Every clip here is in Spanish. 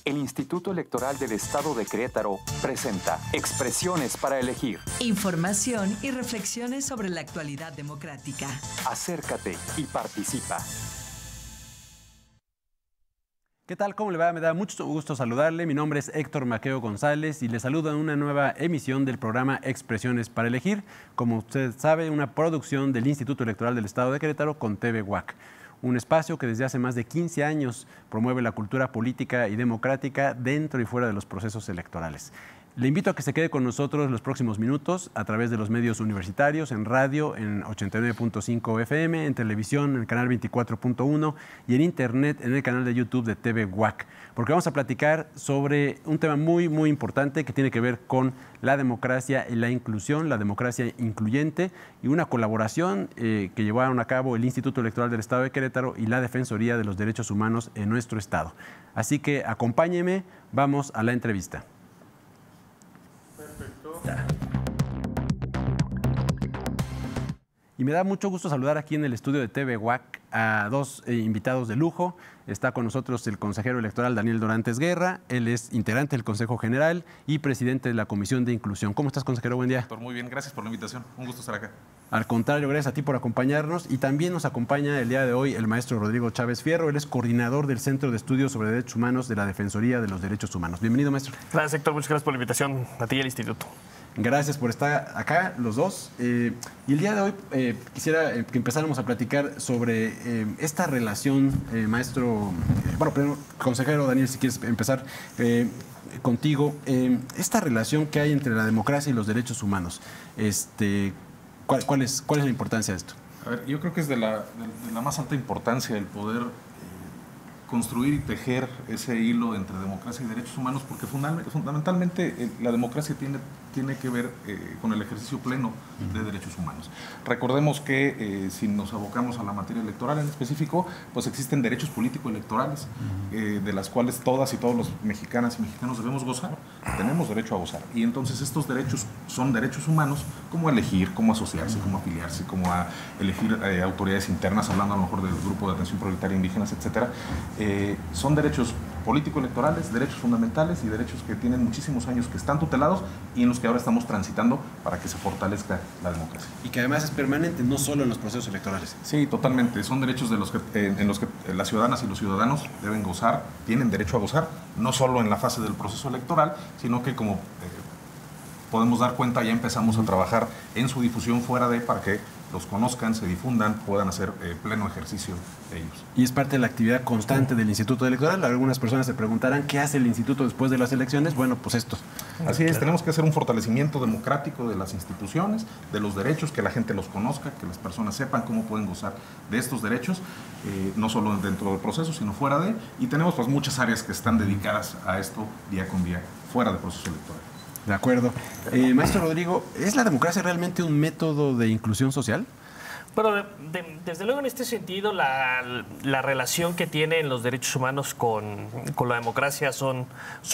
El Instituto Electoral del Estado de Querétaro presenta Expresiones para elegir. Información y reflexiones sobre la actualidad democrática. Acércate y participa. ¿Qué tal? ¿Cómo le va? Me da mucho gusto saludarle. Mi nombre es Héctor Maqueo González y le saludo en una nueva emisión del programa Expresiones para elegir. Como usted sabe, una producción del Instituto Electoral del Estado de Querétaro con TV UAC. Un espacio que desde hace más de 15 años promueve la cultura política y democrática dentro y fuera de los procesos electorales. Le invito a que se quede con nosotros los próximos minutos a través de los medios universitarios, en radio, en 89.5 FM, en televisión, en el canal 24.1 y en internet, en el canal de YouTube de TV UAC. Porque vamos a platicar sobre un tema muy importante que tiene que ver con la democracia y la inclusión, la democracia incluyente y una colaboración que llevaron a cabo el Instituto Electoral del Estado de Querétaro y la Defensoría de los Derechos Humanos en nuestro estado. Así que acompáñeme, vamos a la entrevista. Y me da mucho gusto saludar aquí en el estudio de TV UAC a dos invitados de lujo. Está con nosotros el consejero electoral Daniel Dorantes Guerra. Él es integrante del Consejo General y presidente de la Comisión de Inclusión. ¿Cómo estás, consejero? Buen día. Doctor, muy bien, gracias por la invitación. Un gusto estar acá. Al contrario, gracias a ti por acompañarnos. Y también nos acompaña el día de hoy el maestro Rodrigo Chávez Fierro. Él es coordinador del Centro de Estudios sobre Derechos Humanos de la Defensoría de los Derechos Humanos. Bienvenido, maestro. Gracias, Héctor. Muchas gracias por la invitación a ti y al instituto. Gracias por estar acá, los dos. Y el día de hoy quisiera que empezáramos a platicar sobre esta relación, maestro, primero, consejero Daniel, si quieres empezar contigo, esta relación que hay entre la democracia y los derechos humanos. ¿Cuál es la importancia de esto? A ver, yo creo que es de la más alta importancia el poder construir y tejer ese hilo entre democracia y derechos humanos, porque fundamentalmente la democracia tiene que ver con el ejercicio pleno de derechos humanos. Recordemos que si nos abocamos a la materia electoral en específico, pues existen derechos político-electorales, de las cuales todas y todos los mexicanas y mexicanos debemos gozar, tenemos derecho a gozar. Y entonces estos derechos son derechos humanos, como elegir, como asociarse, como afiliarse, como a elegir autoridades internas, hablando a lo mejor del grupo de atención prioritaria indígenas, etcétera. Son derechos político-electorales, derechos fundamentales y derechos que tienen muchísimos años que están tutelados y en los que ahora estamos transitando para que se fortalezca la democracia. Y que además es permanente, no solo en los procesos electorales. Sí, totalmente. Son derechos en los que las ciudadanas y los ciudadanos deben gozar, tienen derecho a gozar, no solo en la fase del proceso electoral, sino que como podemos dar cuenta, ya empezamos a trabajar en su difusión fuera de, para que los conozcan, se difundan, puedan hacer pleno ejercicio de ellos. Y es parte de la actividad constante del Instituto Electoral. Algunas personas se preguntarán qué hace el Instituto después de las elecciones. Bueno, pues esto. Así es, tenemos que hacer un fortalecimiento democrático de las instituciones, de los derechos, que la gente los conozca, que las personas sepan cómo pueden gozar de estos derechos, no solo dentro del proceso, sino fuera de. Y tenemos pues muchas áreas que están dedicadas a esto día con día, fuera del proceso electoral. De acuerdo. Maestro Rodrigo, ¿es la democracia realmente un método de inclusión social? Bueno, desde luego en este sentido la relación que tienen los derechos humanos con la democracia son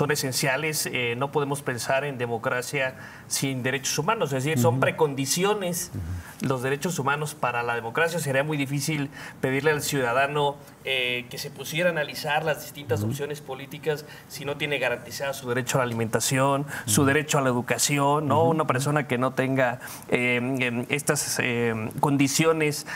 esenciales. No podemos pensar en democracia sin derechos humanos, es decir, son precondiciones los derechos humanos para la democracia. Sería muy difícil pedirle al ciudadano que se pusiera a analizar las distintas opciones políticas si no tiene garantizado su derecho a la alimentación, su derecho a la educación, ¿no? Una persona que no tenga estas condiciones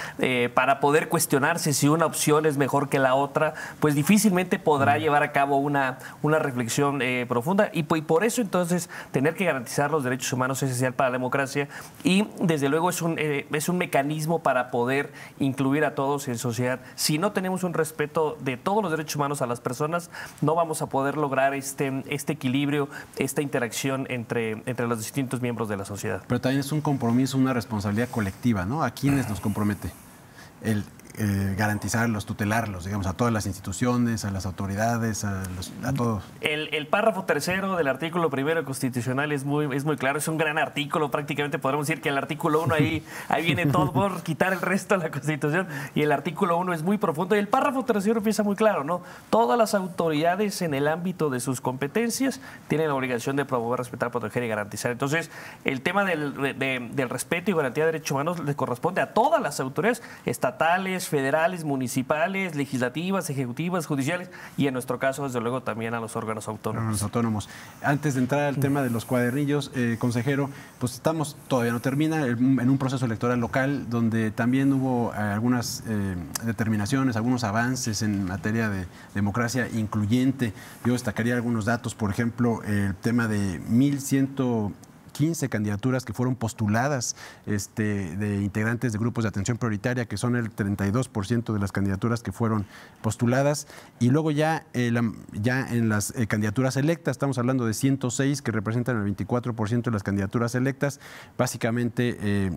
para poder cuestionarse si una opción es mejor que la otra, pues difícilmente podrá llevar a cabo una reflexión profunda. Y por eso entonces tener que garantizar los derechos humanos es esencial para la democracia y desde luego es un mecanismo para poder incluir a todos en sociedad. Si no tenemos un respeto de todos los derechos humanos a las personas, no vamos a poder lograr este equilibrio, esta interacción entre los distintos miembros de la sociedad. Pero también es un compromiso, una responsabilidad colectiva, ¿no? ¿A quiénes nos compromete el garantizarlos, tutelarlos, digamos, a todas las instituciones, a las autoridades, a todos? El párrafo tercero del artículo primero constitucional es muy claro, es un gran artículo, prácticamente podemos decir que el artículo 1 ahí viene todo por quitar el resto de la Constitución, y el artículo 1 es muy profundo, y el párrafo tercero empieza muy claro, ¿no? Todas las autoridades en el ámbito de sus competencias tienen la obligación de promover, respetar, proteger y garantizar. Entonces, el tema del respeto y garantía de derechos humanos le corresponde a todas las autoridades estatales, autoridades federales, municipales, legislativas, ejecutivas, judiciales y en nuestro caso, desde luego, también a los órganos autónomos. Antes de entrar al tema de los cuadernillos, consejero, pues todavía no termina, en un proceso electoral local donde también hubo algunas determinaciones, algunos avances en materia de democracia incluyente. Yo destacaría algunos datos, por ejemplo, el tema de 1,115 candidaturas que fueron postuladas de integrantes de grupos de atención prioritaria, que son el 32% de las candidaturas que fueron postuladas. Y luego ya en las candidaturas electas, estamos hablando de 106 que representan el 24% de las candidaturas electas, básicamente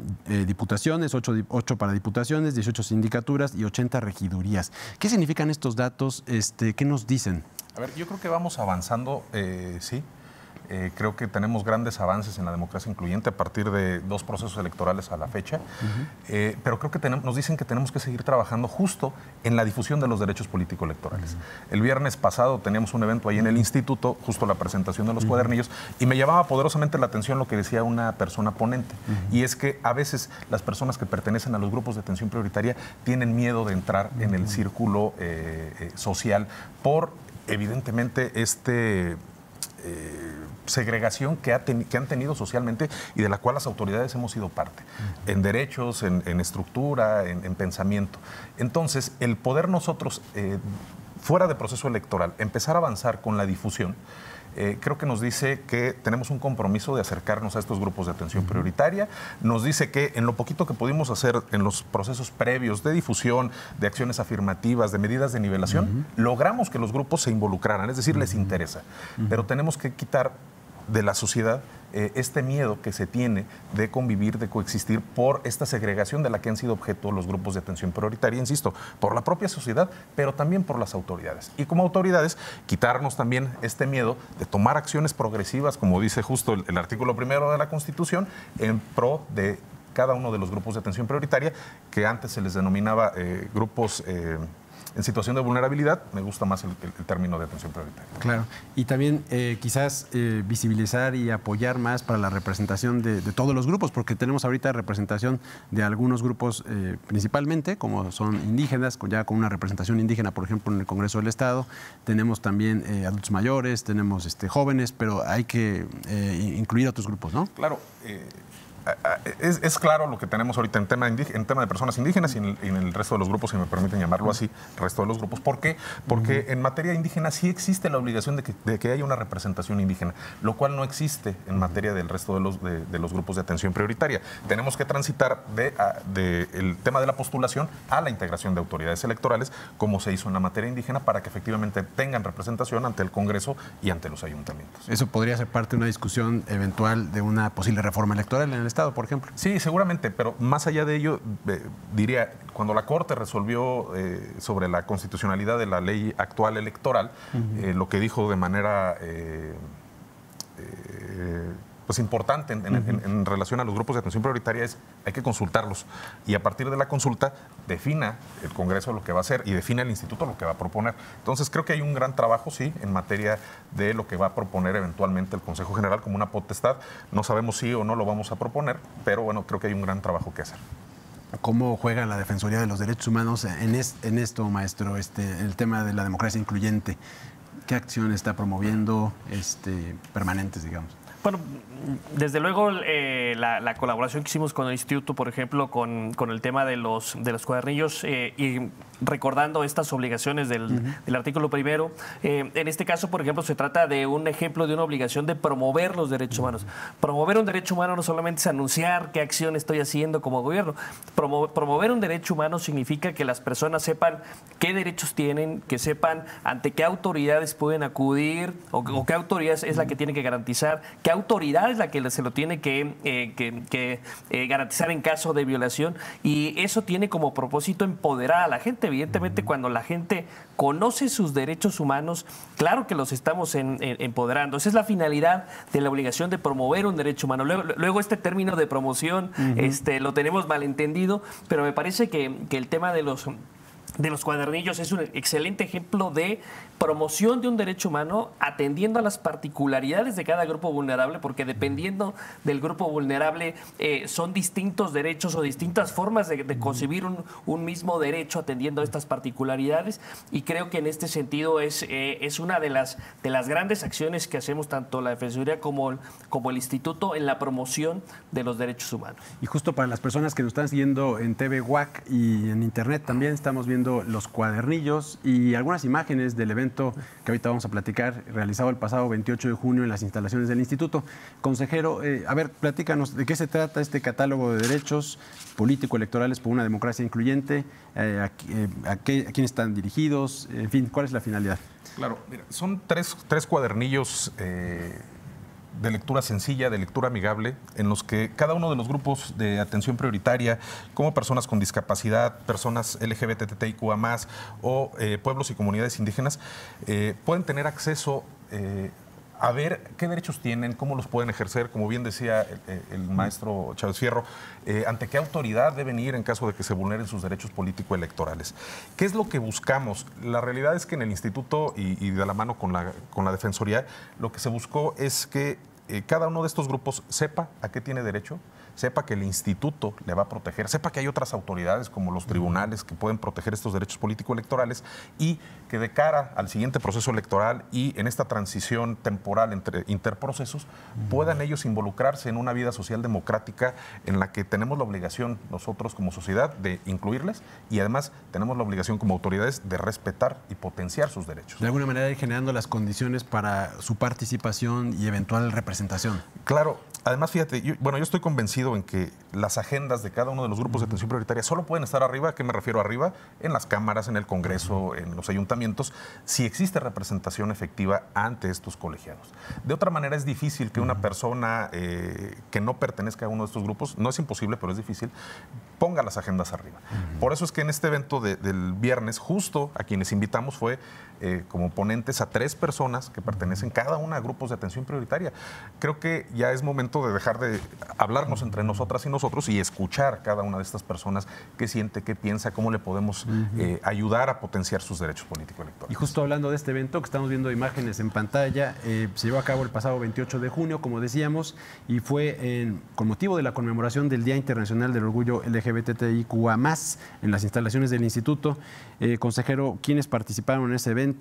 diputaciones, 8 para diputaciones, 18 sindicaturas y 80 regidurías. ¿Qué significan estos datos? ¿Qué nos dicen? A ver, yo creo que vamos avanzando, sí. Creo que tenemos grandes avances en la democracia incluyente a partir de 2 procesos electorales a la fecha, pero creo que nos dicen que tenemos que seguir trabajando justo en la difusión de los derechos político-electorales. El viernes pasado teníamos un evento ahí en el instituto, justo la presentación de los cuadernillos, y me llamaba poderosamente la atención lo que decía una persona ponente, y es que a veces las personas que pertenecen a los grupos de atención prioritaria tienen miedo de entrar en el círculo social por, evidentemente, segregación que han tenido socialmente y de la cual las autoridades hemos sido parte, en derechos, en estructura, en pensamiento. Entonces, el poder nosotros, fuera de proceso electoral, empezar a avanzar con la difusión, creo que nos dice que tenemos un compromiso de acercarnos a estos grupos de atención prioritaria. Nos dice que en lo poquito que pudimos hacer en los procesos previos de difusión, de acciones afirmativas, de medidas de nivelación, logramos que los grupos se involucraran, es decir, les interesa. Pero tenemos que quitar de la sociedad este miedo que se tiene de convivir, de coexistir por esta segregación de la que han sido objeto los grupos de atención prioritaria, insisto, por la propia sociedad, pero también por las autoridades. Y como autoridades, quitarnos también este miedo de tomar acciones progresivas, como dice justo el artículo 1 de la Constitución, en pro de cada uno de los grupos de atención prioritaria, que antes se les denominaba grupos en situación de vulnerabilidad. Me gusta más el término de atención prioritaria. Claro, y también quizás visibilizar y apoyar más para la representación de todos los grupos, porque tenemos ahorita representación de algunos grupos principalmente, como son indígenas, ya con una representación indígena, por ejemplo, en el Congreso del Estado. Tenemos también adultos mayores, tenemos jóvenes, pero hay que incluir a otros grupos, ¿no? Claro. Es claro lo que tenemos ahorita en tema de personas indígenas y en el resto de los grupos, si me permiten llamarlo así, el resto de los grupos. ¿Por qué? Porque en materia indígena sí existe la obligación de que haya una representación indígena, lo cual no existe en materia del resto de los grupos de atención prioritaria. Tenemos que transitar del tema de la postulación a la integración de autoridades electorales, como se hizo en la materia indígena, para que efectivamente tengan representación ante el Congreso y ante los ayuntamientos. Eso podría ser parte de una discusión eventual de una posible reforma electoral en el Estado, por ejemplo. Sí, seguramente, pero más allá de ello, diría, cuando la Corte resolvió sobre la constitucionalidad de la ley actual electoral, lo que dijo de manera pues importante en relación a los grupos de atención prioritaria es: hay que consultarlos, y a partir de la consulta defina el Congreso lo que va a hacer y defina el Instituto lo que va a proponer. Entonces creo que hay un gran trabajo, sí, en materia de lo que va a proponer eventualmente el Consejo General como una potestad. No sabemos si o no lo vamos a proponer, pero bueno, creo que hay un gran trabajo que hacer. ¿Cómo juega la Defensoría de los Derechos Humanos en esto, maestro, el tema de la democracia incluyente? ¿Qué acción está promoviendo permanentes, digamos? Bueno, desde luego la colaboración que hicimos con el Instituto, por ejemplo, con el tema de los cuadernillos y recordando estas obligaciones del artículo 1, en este caso, por ejemplo, se trata de un ejemplo de una obligación de promover los derechos humanos. Promover un derecho humano no solamente es anunciar qué acción estoy haciendo como gobierno. Promover un derecho humano significa que las personas sepan qué derechos tienen, que sepan ante qué autoridades pueden acudir o qué autoridad es la que tiene que garantizar, qué autoridad es la que se lo tiene que garantizar en caso de violación, y eso tiene como propósito empoderar a la gente. Evidentemente, cuando la gente conoce sus derechos humanos, claro que los estamos empoderando. Esa es la finalidad de la obligación de promover un derecho humano. Luego este término de promoción lo tenemos malentendido, pero me parece que el tema de los de los cuadernillos es un excelente ejemplo de promoción de un derecho humano atendiendo a las particularidades de cada grupo vulnerable, porque dependiendo del grupo vulnerable son distintos derechos o distintas formas de concebir un mismo derecho atendiendo a estas particularidades, y creo que en este sentido es una de las grandes acciones que hacemos tanto la Defensoría como el Instituto en la promoción de los derechos humanos. Y justo para las personas que nos están siguiendo en TV WAC y en Internet también estamos viendo los cuadernillos y algunas imágenes del evento que ahorita vamos a platicar, realizado el pasado 28 de junio en las instalaciones del Instituto. Consejero, a ver, platícanos de qué se trata este catálogo de derechos político-electorales por una democracia incluyente, a quiénes están dirigidos, en fin, ¿cuál es la finalidad? Claro, mira, son tres cuadernillos de lectura sencilla, de lectura amigable, en los que cada uno de los grupos de atención prioritaria, como personas con discapacidad, personas LGBTIQA+, o pueblos y comunidades indígenas, pueden tener acceso a ver qué derechos tienen, cómo los pueden ejercer, como bien decía el maestro Chávez Fierro, ante qué autoridad deben ir en caso de que se vulneren sus derechos político-electorales. ¿Qué es lo que buscamos? La realidad es que en el Instituto y de la mano con la Defensoría, lo que se buscó es que cada uno de estos grupos sepa a qué tiene derecho, sepa que el instituto le va a proteger, sepa que hay otras autoridades como los tribunales que pueden proteger estos derechos político-electorales, y que de cara al siguiente proceso electoral y en esta transición temporal entre interprocesos puedan ellos involucrarse en una vida social democrática en la que tenemos la obligación nosotros como sociedad de incluirles, y además tenemos la obligación como autoridades de respetar y potenciar sus derechos. De alguna manera ir generando las condiciones para su participación y eventual representación. Claro. Además, fíjate, yo estoy convencido en que las agendas de cada uno de los grupos de atención prioritaria solo pueden estar arriba. ¿A qué me refiero arriba? En las cámaras, en el Congreso, en los ayuntamientos, si existe representación efectiva ante estos colegiados. De otra manera, es difícil que una persona que no pertenezca a uno de estos grupos, no es imposible, pero es difícil, ponga las agendas arriba. Por eso es que en este evento del viernes, justo a quienes invitamos fue como ponentes a 3 personas que pertenecen cada una a grupos de atención prioritaria. Creo que ya es momento de dejar de hablarnos entre nosotras y nosotros y escuchar cada una de estas personas qué siente, qué piensa, cómo le podemos ayudar a potenciar sus derechos político-electorales. Y justo hablando de este evento que estamos viendo imágenes en pantalla, se llevó a cabo el pasado 28 de junio, como decíamos, y fue con motivo de la conmemoración del Día Internacional del Orgullo LGBTIQA+, en las instalaciones del Instituto. Consejero, ¿quiénes participaron en ese evento?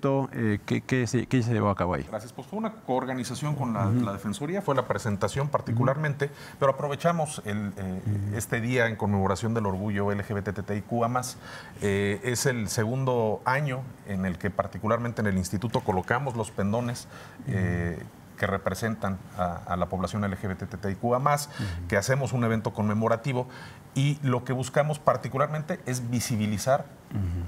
¿Qué se llevó a cabo ahí? Gracias. Pues fue una coorganización con la Defensoría, fue la presentación particularmente, pero aprovechamos este día en conmemoración del orgullo LGBTIQA+. Es el segundo año en el que particularmente en el Instituto colocamos los pendones que representan a la población LGBTIQA+, que hacemos un evento conmemorativo, y lo que buscamos particularmente es visibilizar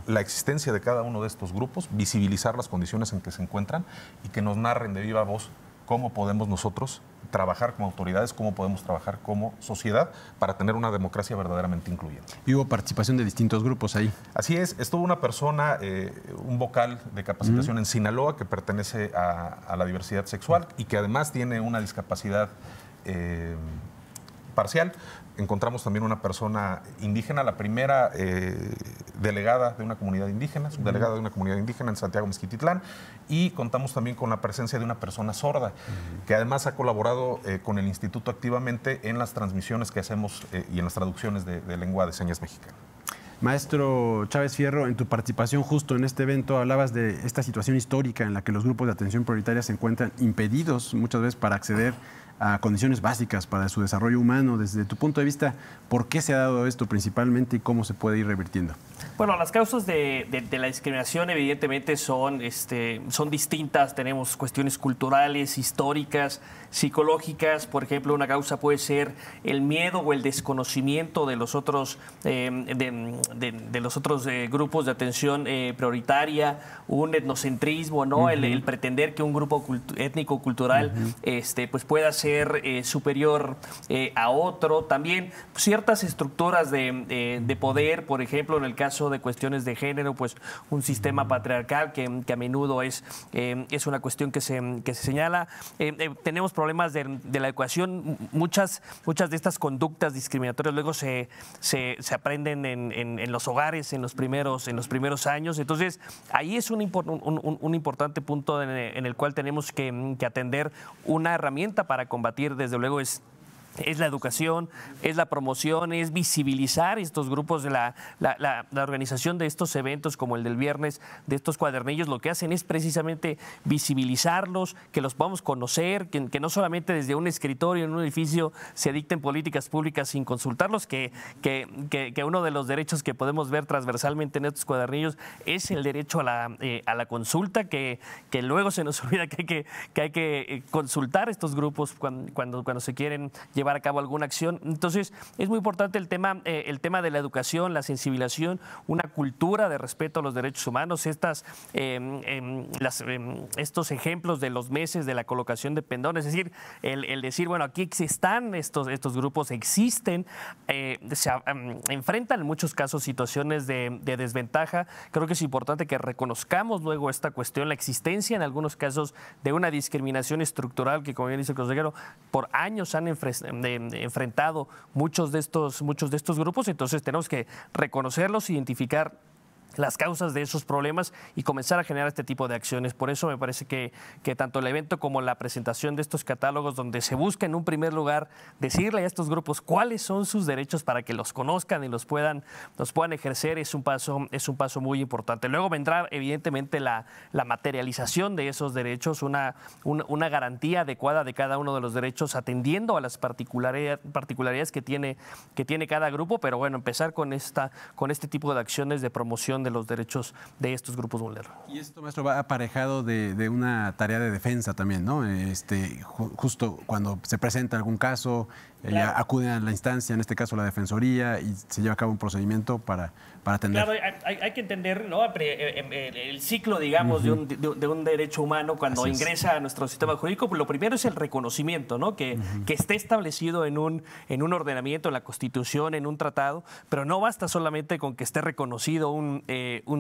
la existencia de cada uno de estos grupos, visibilizar las condiciones en que se encuentran y que nos narren de viva voz cómo podemos nosotros trabajar como autoridades, cómo podemos trabajar como sociedad para tener una democracia verdaderamente incluyente. Y hubo participación de distintos grupos ahí. Así es, estuvo una persona, un vocal de capacitación en Sinaloa que pertenece a la diversidad sexual y que además tiene una discapacidad parcial. Encontramos también una persona indígena, la primera delegada de una comunidad indígena, subdelegada de una comunidad indígena en Santiago Mezquititlán, y contamos también con la presencia de una persona sorda, que además ha colaborado con el Instituto activamente en las transmisiones que hacemos y en las traducciones de lengua de señas mexicana. Maestro Chávez Fierro, en tu participación justo en este evento hablabas de esta situación histórica en la que los grupos de atención prioritaria se encuentran impedidos muchas veces para acceder a condiciones básicas para su desarrollo humano. Desde tu punto de vista, ¿por qué se ha dado esto principalmente y cómo se puede ir revirtiendo? Bueno, las causas de la discriminación evidentemente son distintas. Tenemos cuestiones culturales, históricas, psicológicas. Por ejemplo, una causa puede ser el miedo o el desconocimiento de los otros grupos de atención prioritaria, un etnocentrismo, ¿no? El pretender que un grupo étnico-cultural pues pueda ser superior a otro. También ciertas estructuras de poder, por ejemplo, en el caso caso de cuestiones de género, pues un sistema patriarcal que a menudo es una cuestión que se señala. Tenemos problemas de la educación. Muchas de estas conductas discriminatorias luego se aprenden en los hogares en los primeros años. Entonces, ahí es un importante punto en el cual tenemos que atender. Una herramienta para combatir, desde luego, es la educación, es la promoción, es visibilizar estos grupos. La organización de estos eventos como el del viernes, de estos cuadernillos, lo que hacen es precisamente visibilizarlos, que los podamos conocer, que no solamente desde un escritorio en un edificio se dicten políticas públicas sin consultarlos, que uno de los derechos que podemos ver transversalmente en estos cuadernillos es el derecho a la consulta, que luego se nos olvida que hay que consultar estos grupos cuando se quieren llevar a cabo alguna acción. Entonces, es muy importante el tema de la educación, la sensibilización, una cultura de respeto a los derechos humanos, estos ejemplos de los meses de la colocación de pendones, es decir, el decir, bueno, aquí están estos grupos, existen, se enfrentan en muchos casos situaciones de desventaja. Creo que es importante que reconozcamos luego esta cuestión, la existencia en algunos casos de una discriminación estructural que, como bien dice el consejero, por años han enfrentado muchos de estos grupos. Entonces tenemos que reconocerlos, identificar las causas de esos problemas y comenzar a generar este tipo de acciones. Por eso me parece que tanto el evento como la presentación de estos catálogos, donde se busca en un primer lugar decirle a estos grupos cuáles son sus derechos para que los conozcan y los puedan ejercer, es un paso muy importante. Luego vendrá evidentemente la materialización de esos derechos, una garantía adecuada de cada uno de los derechos, atendiendo a las particularidades que tiene cada grupo, pero bueno, empezar con este tipo de acciones de promoción de los derechos de estos grupos vulnerables. Y esto, maestro, va aparejado de una tarea de defensa también, ¿no? Justo cuando se presenta algún caso, ya acuden a la instancia, en este caso la Defensoría, y se lleva a cabo un procedimiento para atender. Claro, hay que entender, ¿no?, el ciclo, digamos, de un derecho humano cuando ingresa a nuestro sistema jurídico. Pues lo primero es el reconocimiento, ¿no?, que esté establecido en un ordenamiento, en la Constitución, en un tratado, pero no basta solamente con que esté reconocido un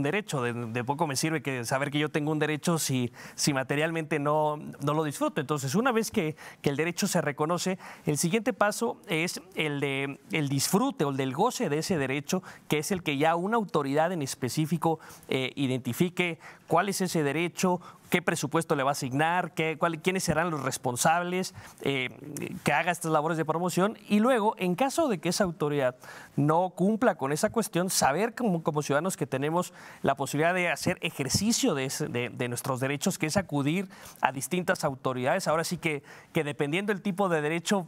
derecho. De poco me sirve saber que yo tengo un derecho si materialmente no lo disfruto. Entonces, una vez que el derecho se reconoce, el siguiente paso es el disfrute o el del goce de ese derecho, que es el que ya una autoridad en específico identifique cuál es ese derecho, qué presupuesto le va a asignar, quiénes serán los responsables, que haga estas labores de promoción, y luego, en caso de que esa autoridad no cumpla con esa cuestión, saber como ciudadanos que tenemos la posibilidad de hacer ejercicio de nuestros derechos, que es acudir a distintas autoridades. Ahora sí que dependiendo del tipo de derecho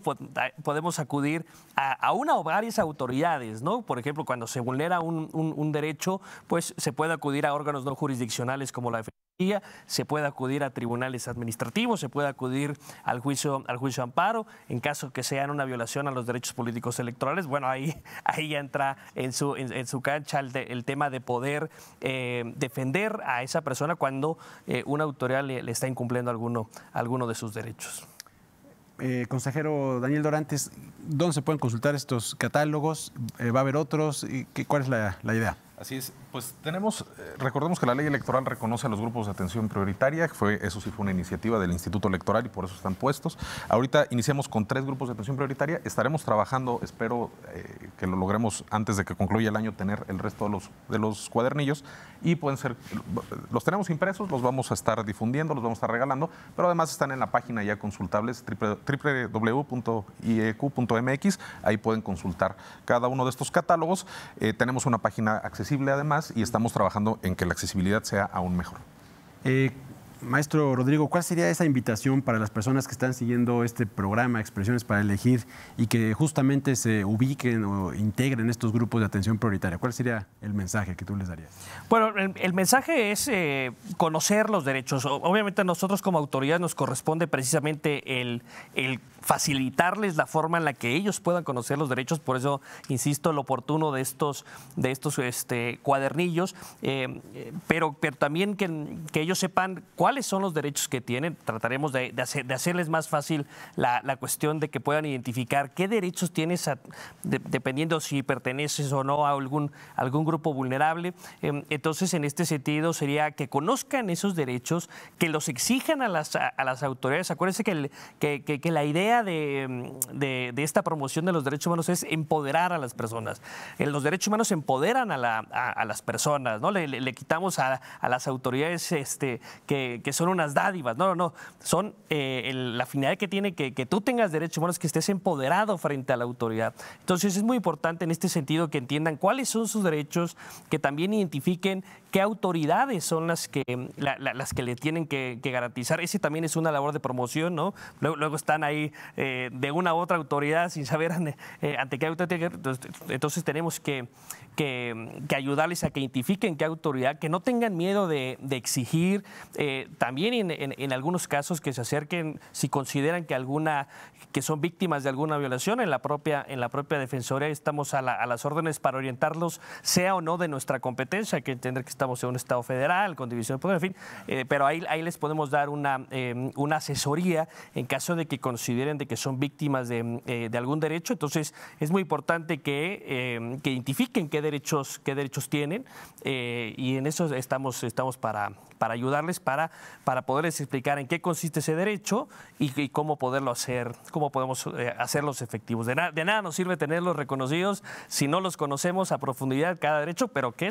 podemos acudir a una o varias autoridades, ¿no? Por ejemplo, cuando se vulnera un derecho, pues se puede acudir a órganos no jurisdiccionales como la Defensoría, se puede acudir a tribunales administrativos, se puede acudir al juicio amparo. En caso que sea una violación a los derechos políticos electorales, bueno, ahí ya entra en su cancha el tema de poder defender a esa persona cuando una autoridad le está incumpliendo alguno de sus derechos. Consejero Daniel Dorantes, ¿dónde se pueden consultar estos catálogos? ¿Va a haber otros? ¿Cuál es la idea? Así es, pues recordemos que la ley electoral reconoce a los grupos de atención prioritaria, eso sí fue una iniciativa del Instituto Electoral y por eso están puestos. Ahorita iniciamos con 3 grupos de atención prioritaria, estaremos trabajando, espero que lo logremos antes de que concluya el año, tener el resto de los cuadernillos, y los tenemos impresos, los vamos a estar difundiendo, los vamos a estar regalando, pero además están en la página ya consultables, www.ieq.mx, ahí pueden consultar cada uno de estos catálogos. Tenemos una página accesible además, y estamos trabajando en que la accesibilidad sea aún mejor. Maestro Rodrigo, ¿cuál sería esa invitación para las personas que están siguiendo este programa Expresiones para Elegir y que justamente se ubiquen o integren estos grupos de atención prioritaria? ¿Cuál sería el mensaje que tú les darías? Bueno, el mensaje es conocer los derechos. Obviamente a nosotros como autoridad nos corresponde precisamente el facilitarles la forma en la que ellos puedan conocer los derechos. Por eso, insisto, lo oportuno de estos cuadernillos, pero también que ellos sepan cuáles cuáles son los derechos que tienen. Trataremos de hacerles más fácil la cuestión de que puedan identificar qué derechos tienes dependiendo si perteneces o no a algún grupo vulnerable. Entonces, en este sentido, sería que conozcan esos derechos, que los exijan a las autoridades. Acuérdense que la idea de esta promoción de los derechos humanos es empoderar a las personas. Los derechos humanos empoderan a las personas, ¿no? Le quitamos a las autoridades que son unas dádivas. No. Son la finalidad que tiene que tú tengas derechos humanos, que estés empoderado frente a la autoridad. Entonces, es muy importante en este sentido que entiendan cuáles son sus derechos, que también identifiquen qué autoridades son las que le tienen que garantizar. Ese también es una labor de promoción, ¿no? Luego están ahí de una u otra autoridad sin saber ante qué autoridad. Entonces tenemos que ayudarles a que identifiquen qué autoridad, que no tengan miedo de exigir. También en algunos casos que se acerquen si consideran que son víctimas de alguna violación. En la propia Defensoría estamos a las órdenes para orientarlos, sea o no de nuestra competencia. Hay que entender que estamos en un Estado federal, con división de poder, en fin, pero ahí les podemos dar una asesoría en caso de que consideren de que son víctimas de algún derecho. Entonces, es muy importante que identifiquen qué derechos tienen, y en eso estamos para ayudarles, para poderles explicar en qué consiste ese derecho y cómo podemos hacerlos efectivos. De nada nos sirve tenerlos reconocidos si no los conocemos a profundidad cada derecho, pero que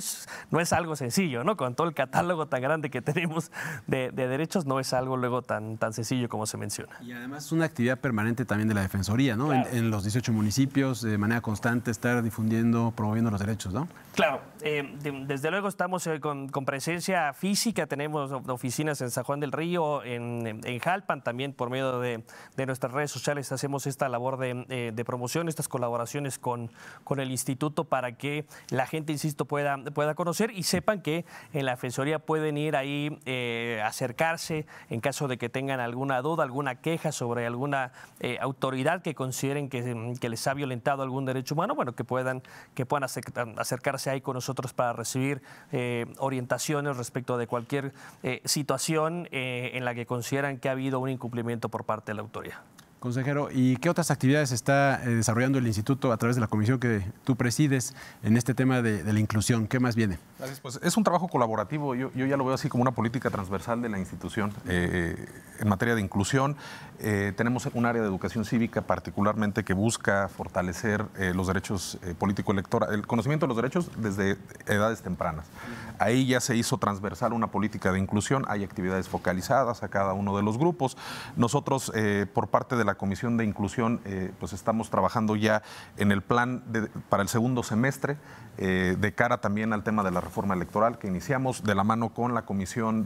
no es algo sencillo, ¿no? Con todo el catálogo tan grande que tenemos de derechos, no es algo luego tan sencillo como se menciona. Y además una actividad permanente también de la Defensoría, ¿no? Claro. En los 18 municipios, de manera constante, estar difundiendo, promoviendo los derechos, ¿no? Claro, desde luego estamos con presencia física, tenemos oficinas en San Juan del Río, en Jalpan, también por medio de nuestras redes sociales hacemos esta labor de promoción, estas colaboraciones con el instituto para que la gente, insisto, pueda conocer y sepan que en la Defensoría pueden ir ahí, acercarse en caso de que tengan alguna duda, alguna queja sobre alguna autoridad que consideren que les ha violentado algún derecho humano, bueno, que puedan acercarse ahí con nosotros para recibir orientaciones respecto de cualquier situación en la que consideran que ha habido un incumplimiento por parte de la autoridad. Consejero, ¿y qué otras actividades está desarrollando el instituto a través de la comisión que tú presides en este tema de la inclusión? ¿Qué más viene? Gracias. Pues es un trabajo colaborativo. Yo ya lo veo así como una política transversal de la institución en materia de inclusión. Tenemos un área de educación cívica particularmente que busca fortalecer los derechos político-electorales, el conocimiento de los derechos desde edades tempranas. Ahí ya se hizo transversal una política de inclusión. Hay actividades focalizadas a cada uno de los grupos. Nosotros, por parte de la Comisión de Inclusión, pues estamos trabajando ya en el plan para el segundo semestre, de cara también al tema de la reforma electoral que iniciamos de la mano con la Comisión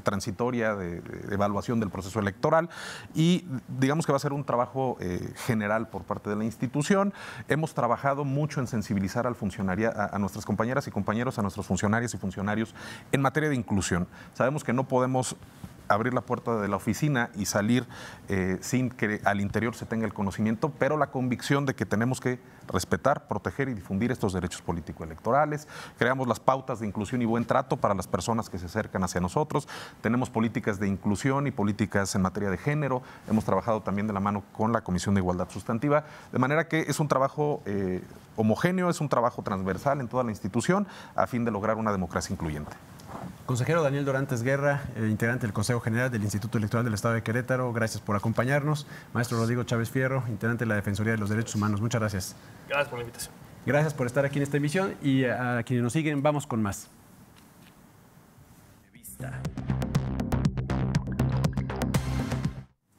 Transitoria de Evaluación del Proceso Electoral, y digamos que va a ser un trabajo general por parte de la institución. Hemos trabajado mucho en sensibilizar al funcionariado, a nuestras compañeras y compañeros, a nuestros funcionarios y funcionarios en materia de inclusión. Sabemos que no podemos abrir la puerta de la oficina y salir sin que al interior se tenga el conocimiento, pero la convicción de que tenemos que respetar, proteger y difundir estos derechos político-electorales. Creamos las pautas de inclusión y buen trato para las personas que se acercan hacia nosotros. Tenemos políticas de inclusión y políticas en materia de género. Hemos trabajado también de la mano con la Comisión de Igualdad Sustantiva, de manera que es un trabajo homogéneo, es un trabajo transversal en toda la institución a fin de lograr una democracia incluyente. Consejero Daniel Dorantes Guerra, integrante del Consejo General del Instituto Electoral del Estado de Querétaro, gracias por acompañarnos. Maestro Rodrigo Chávez Fierro, integrante de la Defensoría de los Derechos Humanos, muchas gracias. Gracias por la invitación. Gracias por estar aquí en esta emisión, y a quienes nos siguen, vamos con más.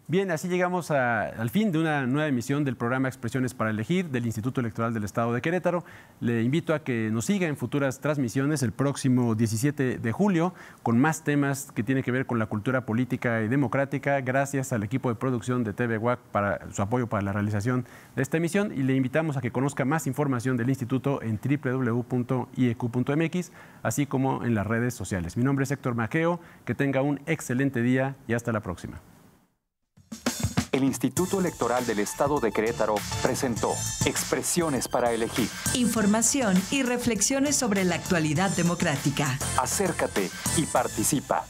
Bien, así llegamos al fin de una nueva emisión del programa Expresiones para Elegir del Instituto Electoral del Estado de Querétaro. Le invito a que nos siga en futuras transmisiones el próximo 17 de julio con más temas que tienen que ver con la cultura política y democrática, gracias al equipo de producción de TV UAC para su apoyo para la realización de esta emisión, y le invitamos a que conozca más información del Instituto en www.ieq.mx, así como en las redes sociales. Mi nombre es Héctor Maqueo, que tenga un excelente día y hasta la próxima. El Instituto Electoral del Estado de Querétaro presentó Expresiones para Elegir. Información y reflexiones sobre la actualidad democrática. Acércate y participa.